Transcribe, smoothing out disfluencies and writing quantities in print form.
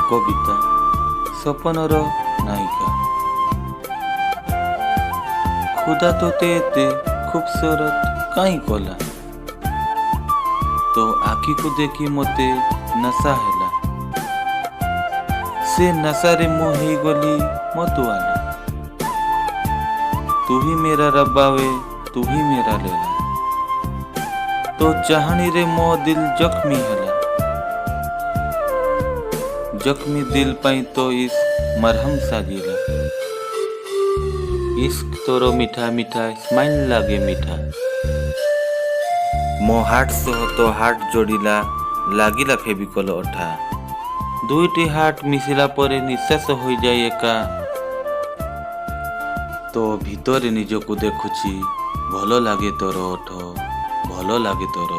କବିତା ସପନର ନାୟିକା। ଖୁଦା ତୋତେ ଏତେ ଖୁବସୁରତ କାହିଁ କଲା? ତୋ ଆଖିକୁ ଦେଖି ମୋତେ ନଶା ହେଲା। ସେ ନଶାରେ ମୁଁ ହେଇଗଲି ମତୁଆଲା। ତୁ ହି मेरा रब्बा वे तू ही मेरा लैला। तो चाहनीरे मो दिल जख्मी ହେଲା। जख्मी दिल पाई तो इश्क मरहम साजिला। इश्क तोर मिठा मिठा स्माइल लागे मिठा। मो हार्ट सह तो हार्ट जोड़िला लागिला फेविकल अठा। दुईटी हार्ट मिसिला परे निश्वास हो जाए एका। तो भितरे निजको देखुची भल लागे तोर ओठ, भल लागे तोर